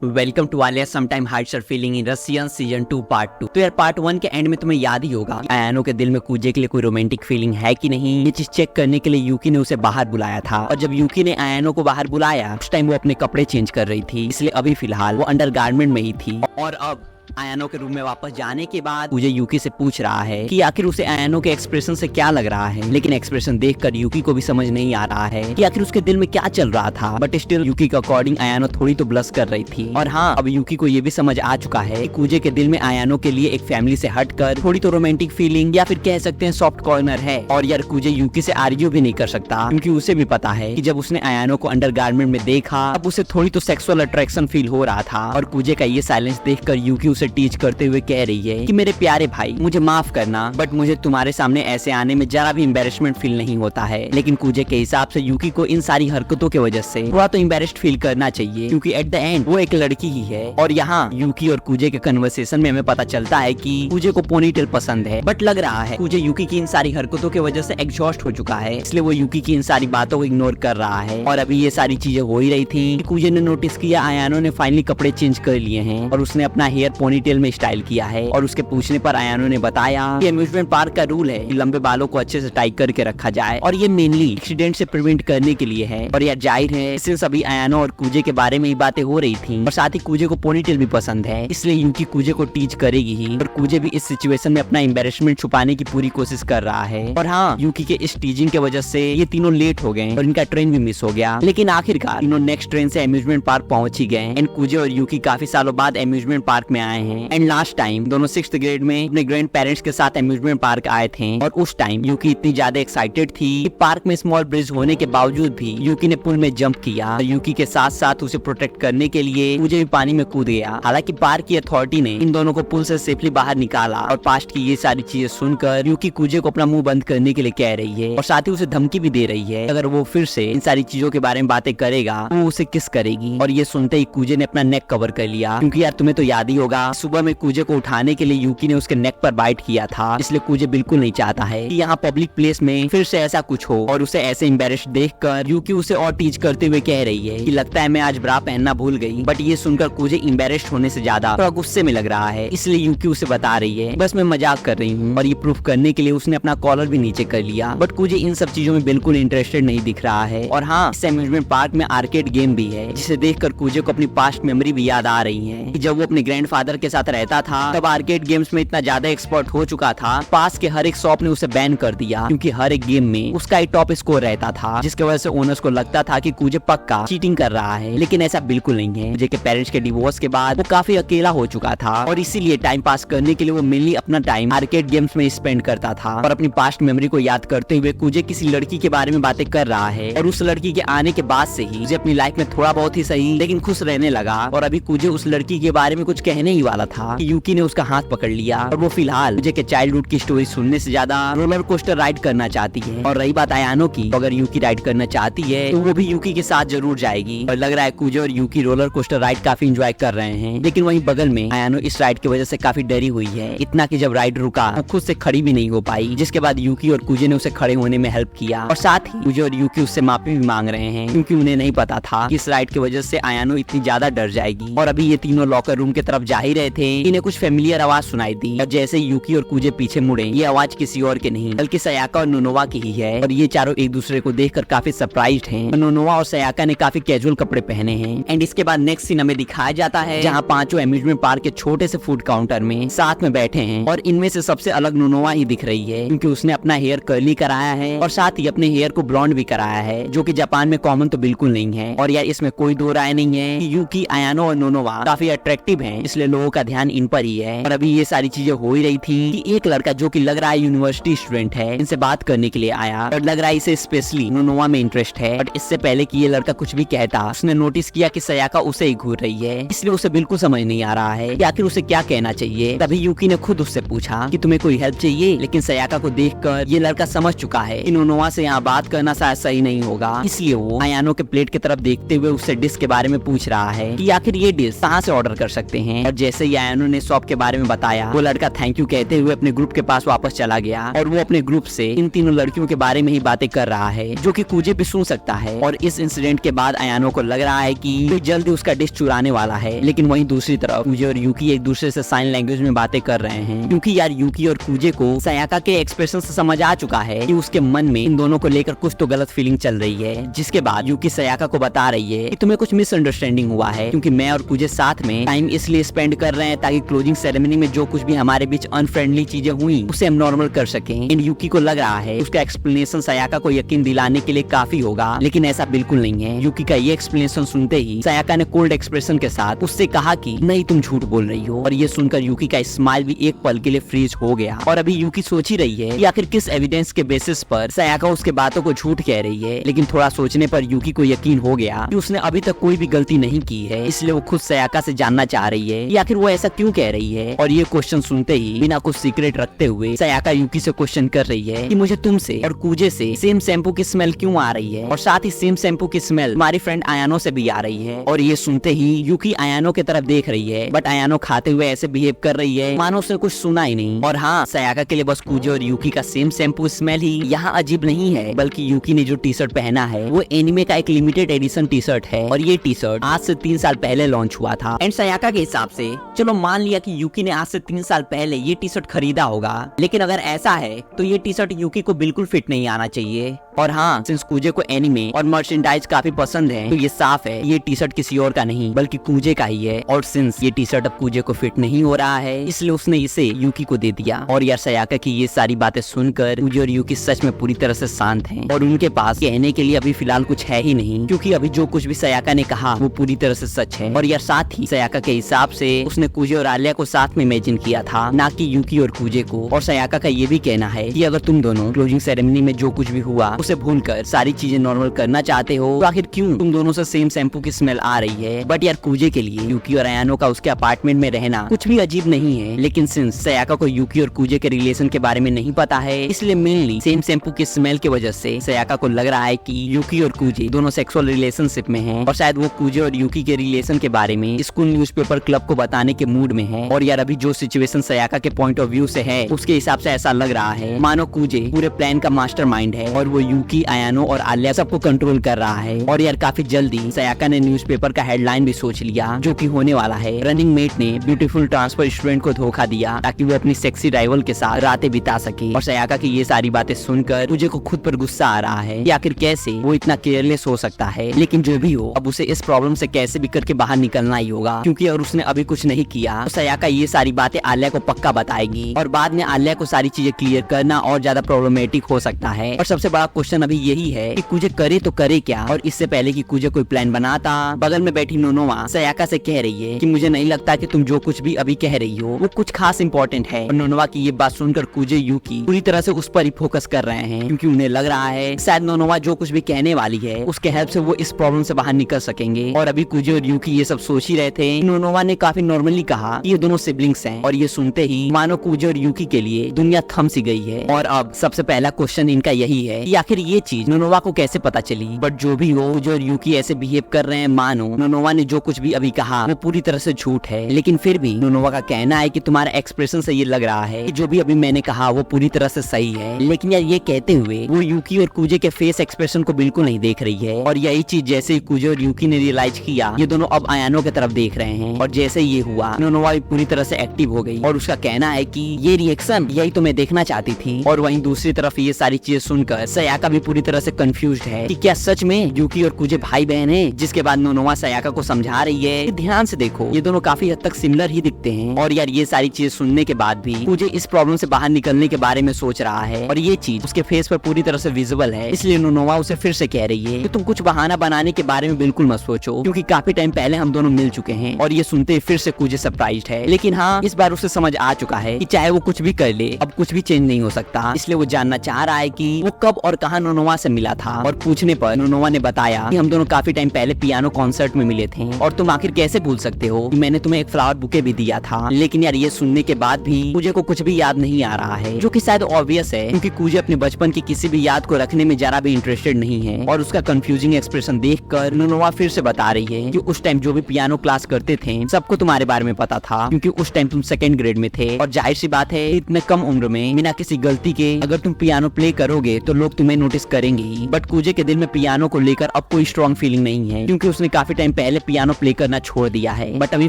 Welcome to आलिया sometime heights are feeling in Russian season 2 part 2। तो यार part 1 के एंड में तुम्हें याद ही होगा आयानो के दिल में कूजे के लिए कोई रोमांटिक फीलिंग है कि नहीं, ये चीज चेक करने के लिए यूकी ने उसे बाहर बुलाया था। और जब यूकी ने आयानो को बाहर बुलाया उस टाइम वो अपने कपड़े चेंज कर रही थी, इसलिए अभी फिलहाल वो अंडरगारमेंट में ही थी। और अब आयानो के रूम में वापस जाने के बाद मुझे यूकी से पूछ रहा है कि आखिर उसे आयानो के एक्सप्रेशन से क्या लग रहा है, लेकिन एक्सप्रेशन देखकर यूकी को भी समझ नहीं आ रहा है कि आखिर उसके दिल में क्या चल रहा था। बट स्टिल यूकी के अकॉर्डिंग आयानो थोड़ी तो ब्लश कर रही थी। और हाँ, अब यूकी को ये भी समझ आ चुका है कि कूजे के दिल में आयानो के लिए एक फैमिली से हटकर थोड़ी तो रोमांटिक फीलिंग या फिर कह सकते हैं सॉफ्ट कॉर्नर है। और यार कूजे यूकी से आर्ग्यू भी नहीं कर सकता, क्योंकि उसे भी पता है कि जब उसने आयानो को अंडरगारमेंट में देखा अब उसे थोड़ी तो सेक्सुअल अट्रैक्शन फील हो रहा था। और कूजे का ये साइलेंस देखकर यूकी उसे टीच करते हुए कह रही है कि मेरे प्यारे भाई मुझे माफ करना, बट मुझे तुम्हारे सामने ऐसे आने में जरा भी एम्बैरेसमेंट फील नहीं होता है। लेकिन कूजे के हिसाब से यूकी को इन सारी हरकतों की वजह से थोड़ा तो एम्बैरेस्ड फील करना चाहिए, क्योंकि एट द एंड वो एक लड़की ही है। और यहाँ यूकी और कूजे के कन्वर्सेशन में हमें पता चलता है कि कूजे को पोनीटेल पसंद है, बट लग रहा है कूजे यूकी की इन सारी हरकतों की वजह से एग्जॉस्ट हो चुका है, इसलिए वो यूकी की इन सारी बातों को इग्नोर कर रहा है। और अभी ये सारी चीजें हो ही रही थी कि कूजे ने नोटिस किया आयानो ने फाइनली कपड़े चेंज कर लिए हैं और उसने अपना हेयर पोनीटेल में स्टाइल किया है। और उसके पूछने पर आयानो ने बताया कि अम्यूजमेंट पार्क का रूल है कि लंबे बालों को अच्छे से टाई करके रखा जाए, और ये मेनली एक्सीडेंट से प्रिवेंट करने के लिए है। और यार जाहिर है इससे सभी आयानो और कूजे के बारे में ही बातें हो रही थी, और साथ ही कूजे को पोनीटेल भी पसंद है, इसलिए यूकी कूजे को टीच करेगी ही। और कूजे भी इस सिचुएशन में अपना एम्बैरेसमेंट छुपाने की पूरी कोशिश कर रहा है। और हाँ, यूकी के इस टीजिंग की वजह से ये तीनों लेट हो गए और इनका ट्रेन भी मिस हो गया। लेकिन आखिरकार तीनों नेक्स्ट ट्रेन से अम्यूजमेंट पार्क पहुंच ही गए। एंड कूजे और यूकी काफी सालों बाद अम्यूजमेंट पार्क में आए हैं। एंड लास्ट टाइम दोनों 6th ग्रेड में अपने ग्रैंड पेरेंट्स के साथ अम्यूजमेंट पार्क आए थे। और उस टाइम यूकी इतनी ज्यादा एक्साइटेड थी कि पार्क में स्मॉल ब्रिज होने के बावजूद भी यूकी ने पुल में जंप किया। तो यूकी के साथ साथ उसे प्रोटेक्ट करने के लिए कूजे भी पानी में कूद गया। हालांकि पार्क की अथॉरिटी ने इन दोनों को पुल से सेफली बाहर निकाला। और पास्ट की ये सारी चीजें सुनकर यूकी कूजे को अपना मुंह बंद करने के लिए कह रही है, और साथ ही उसे धमकी भी दे रही है अगर वो फिर से इन सारी चीजों के बारे में बातें करेगा वो उसे किस करेगी। और ये सुनते ही कूजे ने अपना नेक कवर कर लिया, क्योंकि यार तुम्हें तो याद ही होगा सुबह में कूजे को उठाने के लिए यूकी ने उसके नेक पर बाइट किया था, इसलिए कूजे बिल्कुल नहीं चाहता है कि यहाँ पब्लिक प्लेस में फिर से ऐसा कुछ हो। और उसे ऐसे एम्बैरेस्ड देखकर यूकी उसे और टीच करते हुए कह रही है कि लगता है मैं आज ब्रा पहनना भूल गई। बट ये सुनकर कूजे एम्बैरेस्ड होने से ज्यादा थोड़ा गुस्से में लग रहा है, इसलिए यूकी उसे बता रही है बस मैं मजाक कर रही हूँ। और ये प्रूफ करने के लिए उसने अपना कॉलर भी नीचे कर लिया। बट कूजे इन सब चीजों में बिल्कुल इंटरेस्टेड नहीं दिख रहा है। और हाँ, इस अम्यूजमेंट पार्क में आर्केड गेम भी है, जिसे देखकर कूजे को अपनी पास्ट मेमोरी भी याद आ रही है कि जब वो अपने ग्रैंडफादर के साथ रहता था तब आर्केड गेम्स में इतना ज्यादा एक्सपर्ट हो चुका था, पास के हर एक शॉप ने उसे बैन कर दिया, क्योंकि हर एक गेम में उसका एक टॉप स्कोर रहता था, जिसकी वजह से ओनर्स को लगता था कि कूजे पक्का चीटिंग कर रहा है। लेकिन ऐसा बिल्कुल नहीं है। कूजे के पेरेंट्स के डिवोर्स के बाद वो काफी अकेला हो चुका था, और इसीलिए टाइम पास करने के लिए वो मेनली अपना टाइम आर्केड गेम्स में स्पेंड करता था। और अपनी पास्ट मेमोरी को याद करते हुए कूजे किसी लड़की के बारे में बातें कर रहा है, और उस लड़की के आने के बाद से ही कूजे अपनी लाइफ में थोड़ा बहुत ही सही लेकिन खुश रहने लगा। और अभी कूजे उस लड़की के बारे में कुछ कहने ही वाला था कि यूकी ने उसका हाथ पकड़ लिया, और वो फिलहाल कूजे के चाइल्डहुड की स्टोरी सुनने से ज्यादा रोलर कोस्टर राइड करना चाहती है। और रही बात आयानो की, तो अगर यूकी राइड करना चाहती है तो वो भी यूकी के साथ जरूर जाएगी। और लग रहा है कूजे और यूकी रोलर कोस्टर राइड काफी एंजॉय कर रहे हैं। लेकिन वहीं बगल में आयानो इस राइड की वजह से काफी डरी हुई है, इतना कि जब राइड रुका वो खुद से खड़ी भी नहीं हो पाई, जिसके बाद यूकी और कूजे ने उसे खड़े होने में हेल्प किया। और साथ ही कूजे और यूकी उससे माफी भी मांग रहे हैं, क्योंकि उन्हें नहीं पता था कि इस राइड की वजह से आयानो इतनी ज्यादा डर जाएगी। और अभी ये तीनों लॉकर रूम की तरफ जा ही रहे थे, इन्हें कुछ फेमिलियर आवाज सुनाई दी। और जैसे यूकी और कूजे पीछे मुड़े, ये आवाज किसी और के नहीं बल्कि सयाका और नोनोवा की ही है। और ये चारों एक दूसरे को देखकर काफी सरप्राइज्ड हैं। नोनोवा और सयाका ने काफी कैजुअल कपड़े पहने हैं। एंड इसके बाद नेक्स्ट सीन हमें दिखाया जाता है जहाँ पांचों अम्यूजमेंट पार्क के छोटे से फूड काउंटर में साथ में बैठे हैं। और इनमें से सबसे अलग नोनोवा ही दिख रही है, क्योंकि उसने अपना हेयर कर्ली कराया है और साथ ही अपने हेयर को ब्लॉन्ड भी कराया है, जो कि जापान में कॉमन तो बिल्कुल नहीं है। और यार इसमें कोई दो राय नहीं है कि यूकी, आयानो और नोनोवा काफी अट्रैक्टिव हैं, इसलिए लोगों का ध्यान इन पर ही है। और अभी ये सारी चीजें हो ही रही थी कि एक लड़का जो कि लग रहा है यूनिवर्सिटी स्टूडेंट है, इनसे बात करने के लिए आया। और लग रहा है इसे स्पेशली नोनोवा में इंटरेस्ट है। बट इससे पहले कि ये लड़का कुछ भी कहता, उसने नोटिस किया कि सयाका उसे ही घूर रही है, इसलिए उसे बिल्कुल समझ नहीं आ रहा है कि आखिर उसे क्या कहना चाहिए। तभी यूकी ने खुद उससे पूछा कि तुम्हें कोई हेल्प चाहिए। लेकिन सयाका को देखकर ये लड़का समझ चुका है कि नोनोवा से यहाँ बात करना शायद सही नहीं होगा, इसलिए वो आयानो के प्लेट की तरफ देखते हुए उससे डिश के बारे में पूछ रहा है कि आखिर ये डिश कहाँ से ऑर्डर कर सकते हैं। और जैसे जैसे ही आयानो ने शॉप के बारे में बताया, वो लड़का थैंक यू कहते हुए अपने ग्रुप के पास वापस चला गया और वो अपने ग्रुप से इन तीनों लड़कियों के बारे में ही बातें कर रहा है, जो कि कूजे भी सुन सकता है। और इस इंसिडेंट के बाद आयानो को लग रहा है कि वो जल्दी उसका डिश चुराने वाला है। लेकिन वहीं दूसरी तरफ कूजे और यूकी एक दूसरे से साइन लैंग्वेज में बातें कर रहे हैं, क्योंकि यार यूकी और कूजे को सायाका के एक्सप्रेशन से समझ आ चुका है कि उसके मन में इन दोनों को लेकर कुछ तो गलत फीलिंग चल रही है। जिसके बाद यूकी सायाका को बता रही है कि तुम्हें कुछ मिसअंडरस्टैंडिंग हुआ है, क्योंकि मैं और कूजे साथ में टाइम इसलिए स्पेंड कर रहे हैं ताकि क्लोजिंग सेरेमनी में जो कुछ भी हमारे बीच अनफ्रेंडली चीजें हुई उसे हम नॉर्मल कर सकें। इन यूकी को लग रहा है उसका एक्सप्लेनेशन सायाका को यकीन दिलाने के लिए काफी होगा, लेकिन ऐसा बिल्कुल नहीं है। यूकी का ये एक्सप्लेनेशन सुनते ही सायाका ने कोल्ड एक्सप्रेशन के साथ उससे कहा कि नहीं तुम झूठ बोल रही हो। और ये सुनकर यूकी का स्माइल भी एक पल के लिए फ्रीज हो गया। और अभी यूकी सोच ही रही है कि आखिर किस एविडेंस के बेसिस पर सायाका उसके बातों को झूठ कह रही है। लेकिन थोड़ा सोचने पर यूकी को यकीन हो गया कि उसने अभी तक कोई भी गलती नहीं की है, इसलिए वो खुद सायाका से जानना चाह रही है कि आखिर वो ऐसा क्यों कह रही है। और ये क्वेश्चन सुनते ही बिना कुछ सीक्रेट रखते हुए सायाका यूकी से क्वेश्चन कर रही है कि मुझे तुमसे और कूजे से सेम शैम्पू की स्मेल क्यों आ रही है, और साथ ही सेम शैम्पू की स्मेल हमारी फ्रेंड आयानो से भी आ रही है। और ये सुनते ही यूकी आयानो की तरफ देख रही है, बट आयानो खाते हुए ऐसे बिहेव कर रही है मानो उसने कुछ सुना ही नहीं। और हाँ, सायाका के लिए बस कूजे और यूकी का सेम शैम्पू स्मेल ही यहाँ अजीब नहीं है, बल्कि यूकी ने जो टी शर्ट पहना है वो एनिमे का एक लिमिटेड एडिशन टी शर्ट है। और ये टी शर्ट आज से 3 साल पहले लॉन्च हुआ था। एंड सायाका के हिसाब से चलो मान लिया कि यूकी ने आज से 3 साल पहले ये टी शर्ट खरीदा होगा, लेकिन अगर ऐसा है तो ये टी शर्ट यूकी को बिल्कुल फिट नहीं आना चाहिए। और हाँ, सिंस कूजे को एनिमे और मर्चेंडाइज काफी पसंद है, तो ये साफ है ये टी शर्ट किसी और का नहीं बल्कि कूजे का ही है। और सिंस ये टी शर्ट अब कूजे को फिट नहीं हो रहा है, इसलिए उसने इसे यूकी को दे दिया। और यार सायाका की ये सारी बातें सुनकर कूजे और यूकी सच में पूरी तरह से शांत हैं, और उनके पास कहने के लिए अभी फिलहाल कुछ है ही नहीं, क्योंकि अभी जो कुछ भी सायाका ने कहा वो पूरी तरह से सच है। और यार साथ ही सायाका के हिसाब से उसने कूजे और आलिया को साथ में इमेजिन किया था, ना कि यूकी और कूजे को। और सायाका का ये भी कहना है कि अगर तुम दोनों क्लोजिंग सेरेमनी में जो कुछ भी हुआ उसे भूलकर सारी चीजें नॉर्मल करना चाहते हो, तो आखिर क्यों तुम दोनों से सेम शैम्पू की स्मेल आ रही है। बट यार कूजे के लिए यूकी और आयानो का उसके अपार्टमेंट में रहना कुछ भी अजीब नहीं है, लेकिन सिंस सायाका को यूकी और कूजे के रिलेशन के बारे में नहीं पता है, इसलिए मेनली सेम शैम्पू की स्मेल की वजह से सायाका को लग रहा है कि यूकी और कूजे दोनों सेक्सुअल रिलेशनशिप में हैं, और शायद वो कूजे और यूकी के रिलेशन के बारे में स्कूल न्यूज़पेपर क्लब को बताने के मूड में है। और यार अभी जो सिचुएशन सायाका के पॉइंट ऑफ व्यू से है उसके हिसाब से ऐसा लग रहा है मानो कूजे पूरे प्लान का मास्टरमाइंड है, और वो यूकी, आयानो और आलिया सबको कंट्रोल कर रहा है। और यार काफी जल्दी सायाका ने न्यूज़पेपर का हेडलाइन भी सोच लिया, जो कि होने वाला है रनिंग मेट ने ब्यूटीफुल ट्रांसफर स्टूडेंट को धोखा दिया ताकि वो अपनी सेक्सी राइवल के साथ रातें बिता सके। और सायाका की ये सारी बातें सुनकर मुझे को खुद पर गुस्सा आ रहा है कि आखिर कैसे वो इतना केयरलेस हो सकता है। लेकिन जो भी हो, अब उसे इस प्रॉब्लम से कैसे भी करके बाहर निकलना ही होगा, क्योंकि अगर उसने अभी कुछ नहीं किया तो सायाका ये सारी बातें आलिया को पक्का बताएगी, और बाद में आलिया को सारी चीजें क्लियर करना और ज्यादा प्रॉब्लमेटिक हो सकता है। और सबसे बड़ा क्वेश्चन अभी यही है कि कूजे करे तो करे क्या। और इससे पहले कि कूजे कोई प्लान बनाता, बगल में बैठी नोनोवा सायाका से कह रही है कि मुझे नहीं लगता कि तुम जो कुछ भी अभी कह रही हो वो कुछ खास इंपॉर्टेंट है। और नोनोवा की ये बात सुनकर कूजे यूकी पूरी तरह से उस पर ही फोकस कर रहे हैं, क्योंकि उन्हें लग रहा है शायद नोनोवा जो कुछ भी कहने वाली है उसके हेल्प से वो इस प्रॉब्लम से बाहर निकल सकेंगे। और अभी कूजे और यूकी ये सब सोच ही रहे थे, नोनोवा ने काफी नॉर्मली कहा ये दोनों सिबलिंग्स हैं। और ये सुनते ही मानो कूजे और यूकी के लिए दुनिया थम सी गई है। और अब सबसे पहला क्वेश्चन इनका यही है कि आखिर ये चीज नोनोवा को कैसे पता चली। बट जो भी हो, कूजे और यूकी ऐसे बिहेव कर रहे हैं मानो नोनोवा ने जो कुछ भी अभी कहा वो पूरी तरह से झूठ है। लेकिन फिर भी नोनोवा का कहना है कि तुम्हारा एक्सप्रेशन से ये लग रहा है कि जो भी अभी मैंने कहा वो पूरी तरह से सही है। लेकिन यार ये कहते हुए वो यूकी और कूजे के फेस एक्सप्रेशन को बिल्कुल नहीं देख रही है। और यही चीज जैसे ही कूजे और यूकी ने रियलाइज किया, ये दोनों अब आयानो की तरफ देख रहे हैं। और जैसे ये हुआ, नोनोवा भी पूरी तरह से एक्टिव हो गई और उसका कहना है कि ये रिएक्शन यही तो मैं देखना चाहती थी। और वहीं दूसरी तरफ ये सारी चीजें सुनकर सायाका भी पूरी तरह से कंफ्यूज्ड है कि क्या सच में यूकी और कूजे भाई बहन हैं। जिसके बाद नोनोवा सायाका को समझा रही है कि ध्यान से देखो, ये दोनों काफी हद तक सिमिलर ही दिखते हैं। और यार ये सारी चीजें सुनने के बाद भी कूजे इस प्रॉब्लम से बाहर निकलने के बारे में सोच रहा है, और ये चीज उसके फेस पर पूरी तरह से विजिबल है। इसलिए नोनोवा उसे फिर से कह रही है कि तुम कुछ बहाना बनाने के बारे में बिल्कुल मत सोचो, क्योंकि काफी टाइम पहले हम दोनों मिल चुके हैं। और ये सुनते ही फिर से कूजे सरप्राइज्ड है। लेकिन हाँ, इस बार उसे समझ आ चुका है कि चाहे वो कुछ भी कर ले, अब कुछ भी चेंज नहीं हो सकता। इसलिए वो जानना चाह रहा है कि वो कब और कहाँ नोनोवा से मिला था। और पूछने पर नोनोवा ने बताया कि हम दोनों काफी टाइम पहले पियानो कॉन्सर्ट में मिले थे, और तुम आखिर कैसे भूल सकते हो कि मैंने तुम्हें एक फ्लावर बुके भी दिया था। लेकिन यार ये सुनने के बाद भी कूजे को कुछ भी याद नहीं आ रहा है, जो कि शायद ऑब्वियस है, क्योंकि कूजे अपने बचपन की किसी भी याद को रखने में जरा भी इंटरेस्टेड नहीं है। और उसका कंफ्यूजिंग एक्सप्रेशन देखकर नोनोवा फिर से बता रही है कि उस टाइम जो भी पियानो क्लास करते थे सबको तुम्हारे बारे में पता था, क्योंकि उस टाइम तुम सेकंड ग्रेड में थे और जाहिर सी बात है इतने कम उम्र में बिना किसी गलती के अगर तुम पियानो प्ले करोगे तो लोग तुम्हें नोटिस करेंगे ही। बट कूजे के दिल में पियानो को लेकर अब कोई स्ट्रॉन्ग फीलिंग नहीं है, क्योंकि उसने काफी टाइम पहले पियानो प्ले करना छोड़ दिया है। बट अभी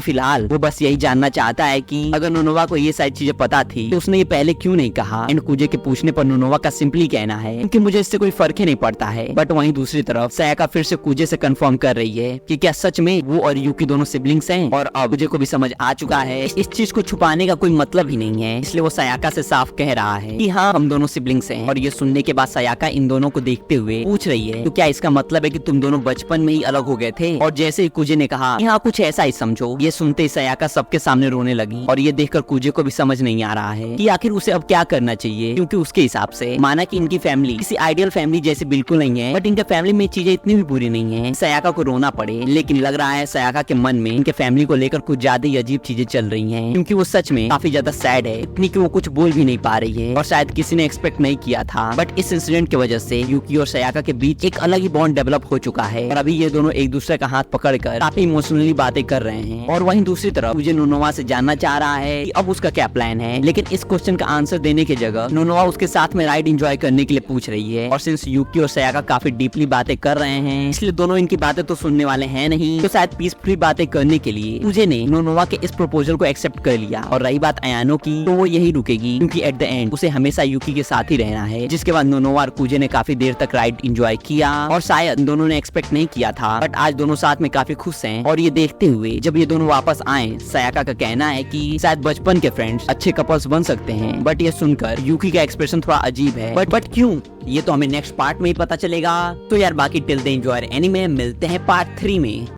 फिलहाल वो बस यही जानना चाहता है कि अगर नोनोवा को ये सारी चीजें पता थी तो उसने ये पहले क्यों नहीं कहा। एंड कूजे के पूछने पर नोनोवा का सिंपली कहना है क्योंकि मुझे इससे कोई फर्क ही नहीं पड़ता है। बट वहीं दूसरी तरफ सायाका फिर से कूजे से कंफर्म कर रही है कि क्या सच में वो और यूकी दोनों सिबलिंग्स हैं, और अब कूजे को भी समझ आ चुका है इस चीज को छुपाने का कोई मतलब ही नहीं है, इसलिए वो सायाका से साफ कह रहा है कि हाँ हम दोनों सिबलिंग्स हैं। और ये सुनने के बाद सायाका इन दोनों को देखते हुए पूछ रही है तो क्या इसका मतलब है कि तुम दोनों बचपन में ही अलग हो गए थे। और जैसे ही कूजे ने कहा हाँ कुछ ऐसा ही समझो, ये सुनते ही सायाका सबके सामने रोने लगी। और ये देखकर कूजे को भी समझ नहीं आ रहा है कि आखिर उसे अब क्या करना चाहिए, क्योंकि उसके हिसाब से माना कि इनकी फैमिली किसी आइडियल फैमिली जैसी बिल्कुल नहीं है, बट इनके फैमिली में चीजें इतनी भी बुरी नहीं है सायाका को रोना पड़े। लेकिन लग रहा है सायाका के मन में इनके फैमिली को लेकर कुछ ज्यादा ही अजीब चीजें चल रही हैं, क्योंकि वो सच में काफी ज्यादा सैड है, इतनी कि वो कुछ बोल भी नहीं पा रही है और शायद किसी ने एक्सपेक्ट नहीं किया था। बट इस इंसिडेंट की वजह से यूकी और सायाका के बीच एक अलग ही बॉन्ड डेवलप हो चुका है और अभी ये दोनों एक दूसरे का हाथ पकड़कर काफी इमोशनली बातें कर रहे हैं। और वहीं दूसरी तरफ मुझे नोनोवा से जानना चाह रहा है कि अब उसका क्या प्लान है, लेकिन इस क्वेश्चन का आंसर देने की जगह नोनोवा उसके साथ में राइड एंजॉय करने के लिए पूछ रही है। और सिंस यूकी और सायाका काफी डीपली बातें कर रहे हैं इसलिए दोनों इनकी बातें तो सुनने वाले हैं नहीं, तो शायद पीसफुली बातें करने के लिए मुझे ने नोनोवा के इस प्रपोजल को एक्सेप्ट कर लिया। और रही बात अयानो की तो वो यही रुकेगी, क्योंकि एट द एंड उसे हमेशा यूकी के साथ ही रहना है। जिसके बाद नोनोवा और कूजे ने काफी देर तक राइड एंजॉय किया और शायद दोनों ने एक्सपेक्ट नहीं किया था, बट आज दोनों साथ में काफी खुश हैं। और ये देखते हुए जब ये दोनों वापस आए, सायाका का कहना है कि शायद बचपन के फ्रेंड्स अच्छे कपल्स बन सकते हैं, बट ये सुनकर यूकी का एक्सप्रेशन थोड़ा अजीब है। बट क्यों, ये तो हमें नेक्स्ट पार्ट में ही पता चलेगा। तो यार बाकी टिल द एंजॉय एनीमे मिलते हैं पार्ट 3 में।